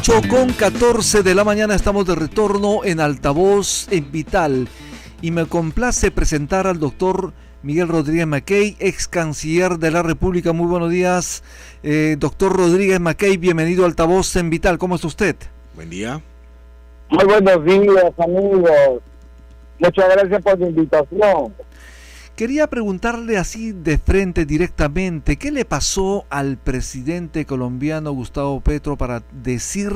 8:14 de la mañana, estamos de retorno en Altavoz en Vital y me complace presentar al doctor Miguel Rodríguez Mackey, ex canciller de la República. Muy buenos días, doctor Rodríguez Mackey, bienvenido a Altavoz en Vital. ¿Cómo está usted? Buen día. Muy buenos días, amigos. Muchas gracias por la invitación. Quería preguntarle así de frente, directamente, ¿qué le pasó al presidente colombiano Gustavo Petro para decir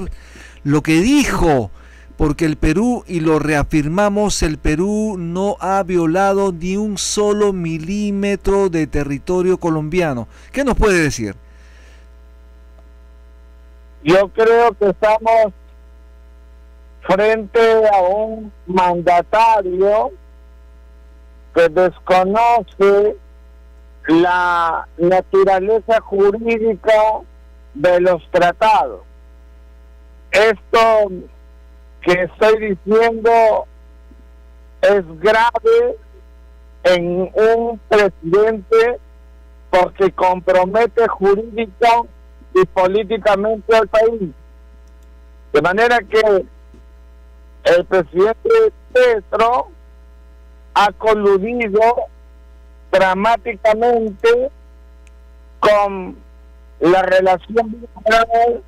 lo que dijo? Porque el Perú, y lo reafirmamos, el Perú no ha violado ni un solo milímetro de territorio colombiano. ¿Qué nos puede decir? Yo creo que estamos frente a un mandatario que desconoce la naturaleza jurídica de los tratados. Esto que estoy diciendo es grave en un presidente porque compromete jurídica y políticamente al país. De manera que el presidente Petro ha coludido dramáticamente con la relación bilateral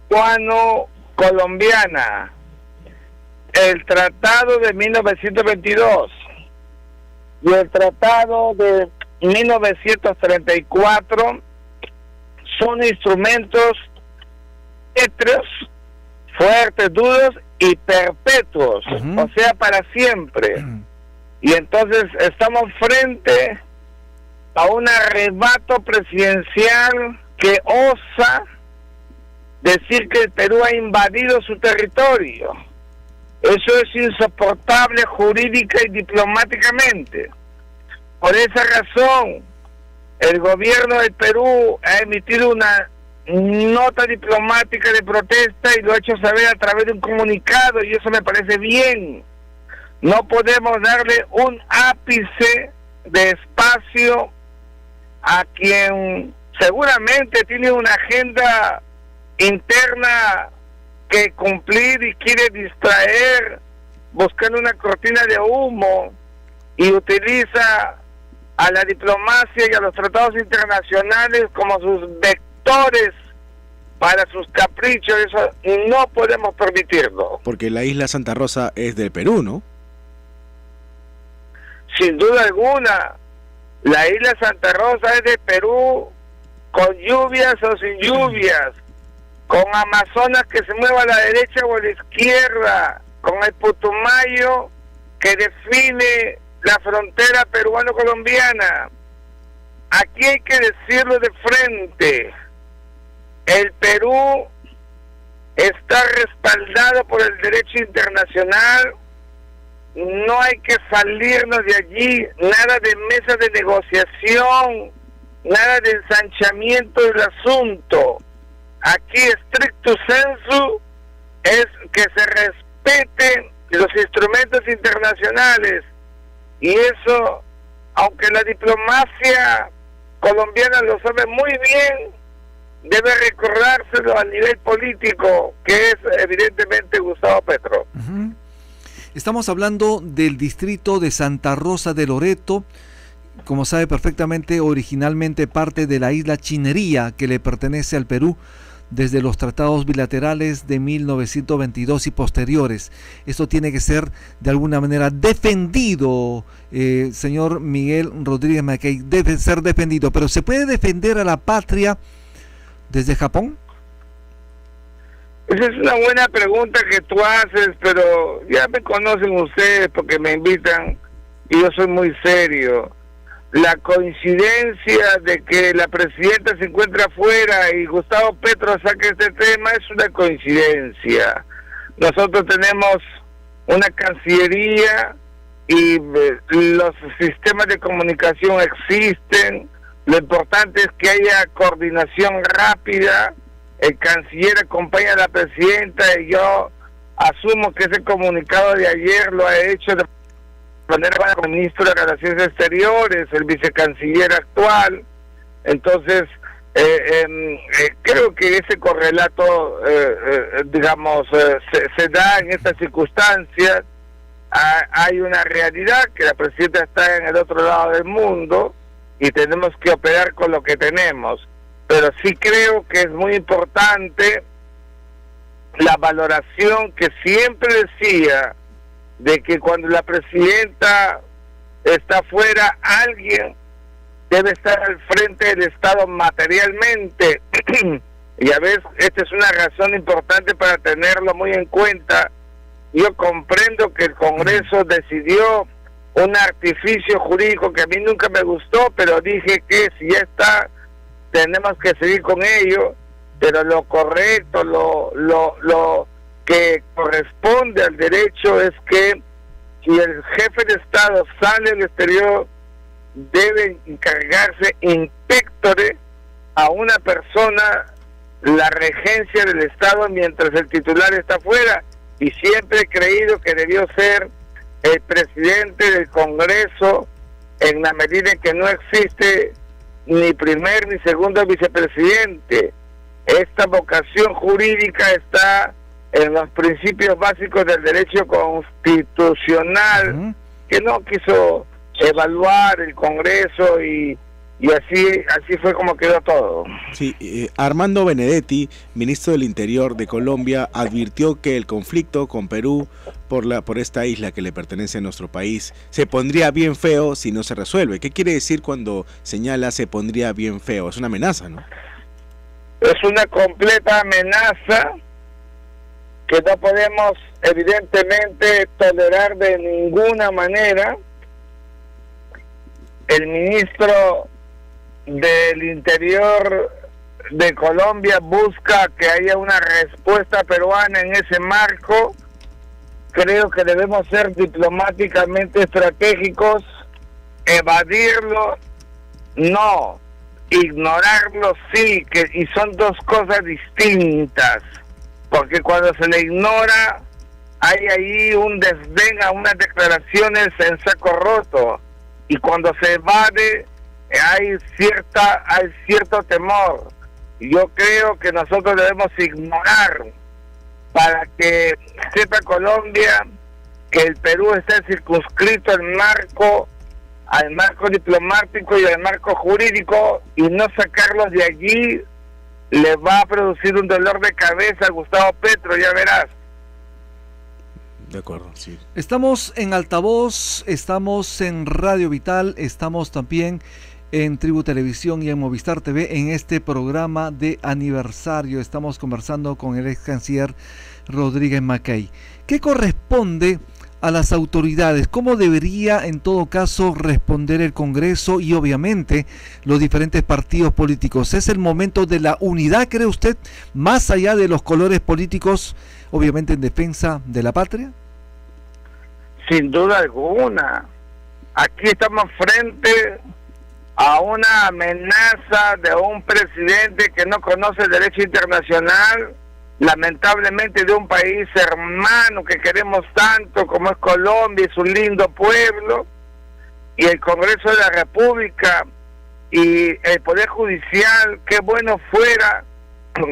cubano-colombiana. El tratado de 1922 y el tratado de 1934 son instrumentos pétreos, fuertes, duros y perpetuos, o sea, para siempre. Y entonces estamos frente a un arrebato presidencial que osa decir que el Perú ha invadido su territorio. Eso es insoportable jurídica y diplomáticamente. Por esa razón, el gobierno del Perú ha emitido una nota diplomática de protesta y lo ha hecho saber a través de un comunicado, y eso me parece bien. No podemos darle un ápice de espacio a quien seguramente tiene una agenda interna que cumplir y quiere distraer buscando una cortina de humo, y utiliza a la diplomacia y a los tratados internacionales como sus vectores para sus caprichos. Eso no podemos permitirlo. Porque la isla Santa Rosa es del Perú, ¿no? Sin duda alguna, la isla Santa Rosa es de Perú, con lluvias o sin lluvias, con Amazonas que se mueva a la derecha o a la izquierda, con el Putumayo que define la frontera peruano-colombiana. Aquí hay que decirlo de frente: el Perú está respaldado por el derecho internacional. No hay que salirnos de allí, nada de mesa de negociación, nada de ensanchamiento del asunto. Aquí, stricto sensu, es que se respeten los instrumentos internacionales, y eso, aunque la diplomacia colombiana lo sabe muy bien, debe recordárselo a nivel político, que es evidentemente Gustavo Petro. Estamos hablando del distrito de Santa Rosa de Loreto, como sabe perfectamente, originalmente parte de la isla Chinería, que le pertenece al Perú desde los tratados bilaterales de 1922 y posteriores. Esto tiene que ser de alguna manera defendido, señor Miguel Rodríguez Mackey, debe ser defendido. Pero ¿se puede defender a la patria desde Japón? Esa es una buena pregunta que tú haces, pero ya me conocen ustedes porque me invitan y yo soy muy serio. La coincidencia de que la presidenta se encuentra afuera y Gustavo Petro saque este tema es una coincidencia. Nosotros tenemos una cancillería y los sistemas de comunicación existen. Lo importante es que haya coordinación rápida. El canciller acompaña a la presidenta y yo asumo que ese comunicado de ayer lo ha hecho de manera con el ministro de Relaciones Exteriores, el vicecanciller actual. Entonces, Creo que ese correlato, digamos, se da en estas circunstancias. Hay una realidad que la presidenta está en el otro lado del mundo y tenemos que operar con lo que tenemos. Pero sí creo que es muy importante la valoración que siempre decía de que cuando la presidenta está fuera, alguien debe estar al frente del Estado materialmente. Y a veces esta es una razón importante para tenerlo muy en cuenta. Yo comprendo que el Congreso decidió un artificio jurídico que a mí nunca me gustó, pero dije que si ya está, tenemos que seguir con ello. Pero lo correcto, lo que corresponde al derecho es que si el jefe de Estado sale al exterior, debe encargarse in pectore a una persona la regencia del Estado mientras el titular está fuera, y siempre he creído que debió ser el presidente del Congreso, en la medida en que no existe ni primer ni segundo vicepresidente. Esta vocación jurídica está en los principios básicos del derecho constitucional, que no quiso evaluar el Congreso, y así fue como quedó todo. Sí, Armando Benedetti, ministro del Interior de Colombia, advirtió que el conflicto con Perú por esta isla que le pertenece a nuestro país se pondría bien feo si no se resuelve. ¿Qué quiere decir cuando señala se pondría bien feo? Es una amenaza, ¿no? Es una completa amenaza que no podemos evidentemente tolerar de ninguna manera. El ministro del Interior de Colombia busca que haya una respuesta peruana en ese marco. Creo que debemos ser diplomáticamente estratégicos, evadirlo no, ignorarlo sí, y son dos cosas distintas, porque cuando se le ignora hay ahí un desdén a unas declaraciones en saco roto, y cuando se evade hay cierto temor. Yo creo que nosotros debemos ignorar, para que sepa Colombia que el Perú está circunscrito al marco diplomático y al marco jurídico, y no sacarlos de allí le va a producir un dolor de cabeza a Gustavo Petro, ya verás. De acuerdo, sí. Estamos en Altavoz, estamos en Radio Vital, estamos también en Tribu Televisión y en Movistar TV en este programa de aniversario. Estamos conversando con el ex canciller Rodríguez Macay. ¿Qué corresponde a las autoridades? ¿Cómo debería en todo caso responder el Congreso y obviamente los diferentes partidos políticos? ¿Es el momento de la unidad, cree usted, más allá de los colores políticos, obviamente en defensa de la patria? Sin duda alguna. Aquí estamos frente a una amenaza de un presidente que no conoce el derecho internacional, lamentablemente de un país hermano que queremos tanto como es Colombia, es un lindo pueblo, y el Congreso de la República y el Poder Judicial, qué bueno fuera,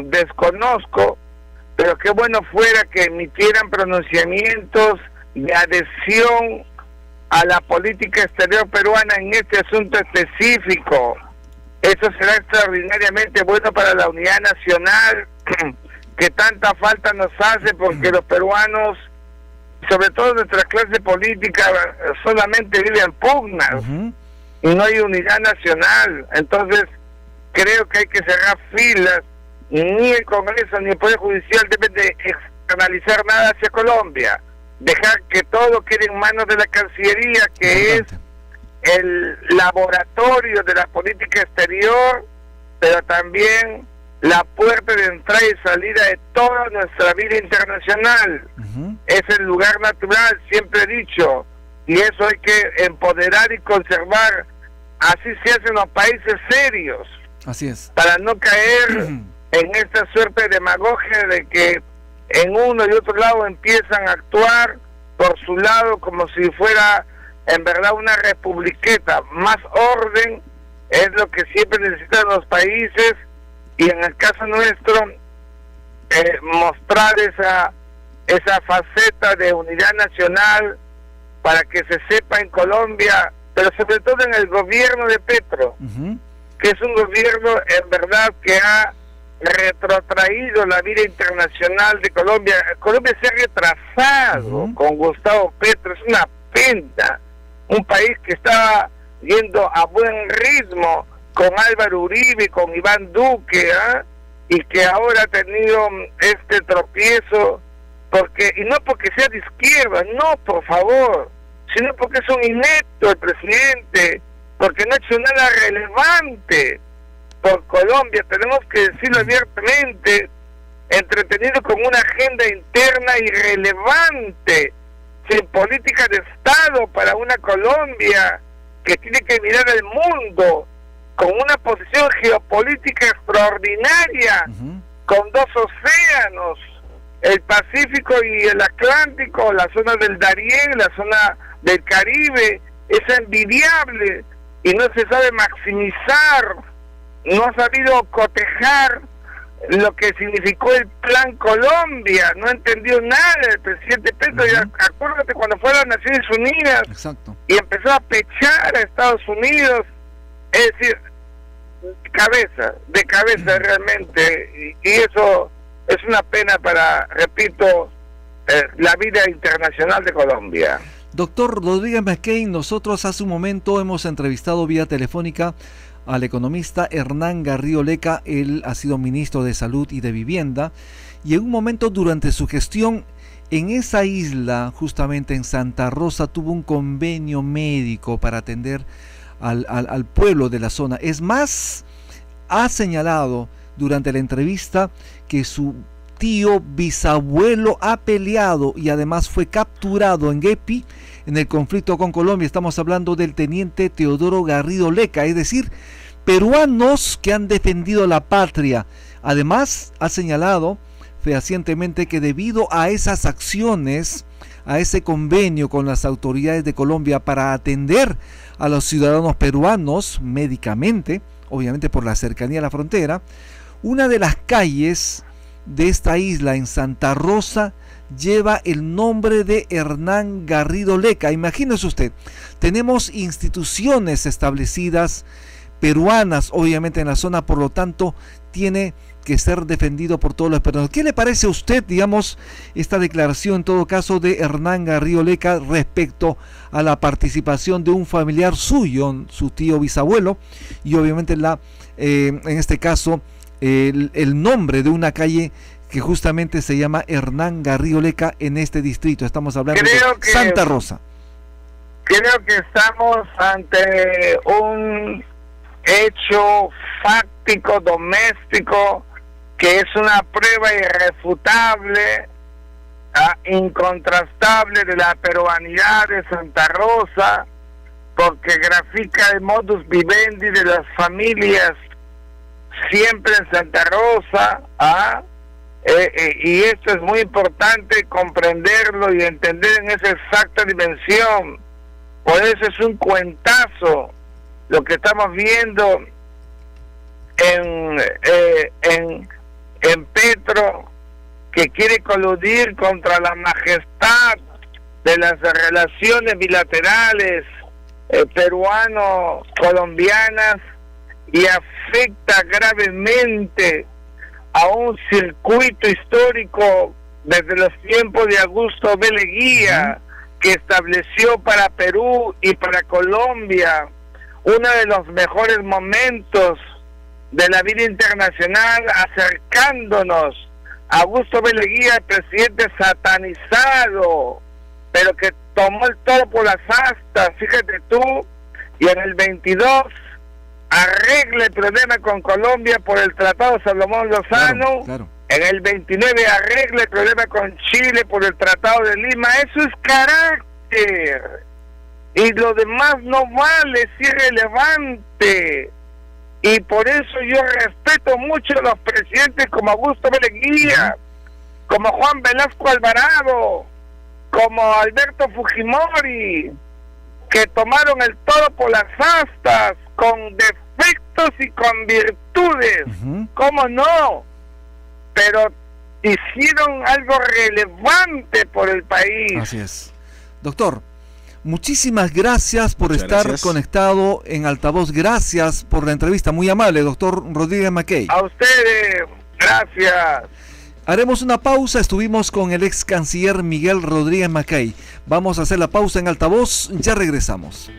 desconozco, pero qué bueno fuera que emitieran pronunciamientos de adhesión a la política exterior peruana en este asunto específico. Eso será extraordinariamente bueno para la unidad nacional, que tanta falta nos hace, porque los peruanos, sobre todo nuestra clase política, solamente viven pugnas y no hay unidad nacional. Entonces creo que hay que cerrar filas. Ni el Congreso ni el Poder Judicial deben de externalizar nada hacia Colombia, dejar que todo quede en manos de la Cancillería, que es el laboratorio de la política exterior, pero también la puerta de entrada y salida de toda nuestra vida internacional. Es el lugar natural, siempre he dicho, y eso hay que empoderar y conservar. Así se hacen los países serios. Así es. Para no caer en esta suerte de demagogia de que en uno y otro lado empiezan a actuar por su lado como si fuera en verdad una republiqueta. Más orden es lo que siempre necesitan los países, y en el caso nuestro mostrar esa faceta de unidad nacional para que se sepa en Colombia, pero sobre todo en el gobierno de Petro, que es un gobierno en verdad que ha retrotraído la vida internacional de Colombia. Colombia se ha retrasado con Gustavo Petro, es una pena. Un país que estaba yendo a buen ritmo con Álvaro Uribe, con Iván Duque, y que ahora ha tenido este tropiezo, y no porque sea de izquierda, no, por favor, sino porque es un inepto el presidente, porque no ha hecho nada relevante por Colombia. Tenemos que decirlo abiertamente, entretenido con una agenda interna irrelevante, sin política de Estado para una Colombia que tiene que mirar al mundo, con una posición geopolítica extraordinaria, con dos océanos, el Pacífico y el Atlántico, la zona del Darién, la zona del Caribe, es envidiable y no se sabe maximizar, no ha sabido cotejar lo que significó el Plan Colombia, no entendió nada el presidente Petro. Acuérdate cuando fue a las Naciones Unidas. Exacto. Y empezó a pechar a Estados Unidos, es decir, de cabeza realmente, y eso es una pena para, repito, la vida internacional de Colombia. Doctor Rodríguez McCain, nosotros hace un momento hemos entrevistado vía telefónica al economista Hernán Garrido Leca. Él ha sido ministro de Salud y de Vivienda, y en un momento durante su gestión en esa isla, justamente en Santa Rosa, tuvo un convenio médico para atender al pueblo de la zona. Es más, ha señalado durante la entrevista que su tío bisabuelo ha peleado y además fue capturado en Guepi en el conflicto con Colombia. Estamos hablando del teniente Teodoro Garrido Leca, es decir, peruanos que han defendido la patria. Además, ha señalado fehacientemente que debido a esas acciones, a ese convenio con las autoridades de Colombia para atender a los ciudadanos peruanos médicamente, obviamente por la cercanía a la frontera, una de las calles de esta isla en Santa Rosa lleva el nombre de Hernán Garrido Leca. Imagínese usted, tenemos instituciones establecidas peruanas, obviamente en la zona, por lo tanto tiene que ser defendido por todos los peruanos. ¿Qué le parece a usted, digamos, esta declaración en todo caso de Hernán Garrido Leca respecto a la participación de un familiar suyo, su tío bisabuelo, y obviamente en este caso el nombre de una calle que justamente se llama Hernán Garrido Leca en este distrito? Estamos hablando de Santa Rosa. Creo que estamos ante un hecho fáctico, doméstico, que es una prueba irrefutable, incontrastable de la peruanidad de Santa Rosa, porque grafica el modus vivendi de las familias siempre en Santa Rosa, y esto es muy importante comprenderlo y entender en esa exacta dimensión. Por eso es un cuentazo lo que estamos viendo en Petro, que quiere coludir contra la majestad de las relaciones bilaterales peruano-colombianas, y afecta gravemente a un circuito histórico desde los tiempos de Augusto B. Leguía, que estableció para Perú y para Colombia uno de los mejores momentos de la vida internacional, acercándonos a Augusto B. Leguía, el presidente satanizado, pero que tomó el toro por las astas, fíjate tú, y en el 22 arregla el problema con Colombia por el Tratado Salomón Lozano. Claro. En el 29 arregla el problema con Chile por el Tratado de Lima. Eso es carácter, y lo demás no vale, es irrelevante. Y por eso yo respeto mucho a los presidentes como Augusto B. Leguía, como Juan Velasco Alvarado, como Alberto Fujimori, que tomaron el toro por las astas con defectos defectos y con virtudes, ¿cómo no? Pero hicieron algo relevante por el país. Así es. Doctor, muchísimas gracias por estar conectado en Altavoz. Gracias por la entrevista. Muy amable, doctor Rodríguez Mackay. A ustedes, gracias. Haremos una pausa. Estuvimos con el ex canciller Miguel Rodríguez Mackay. Vamos a hacer la pausa en Altavoz. Ya regresamos.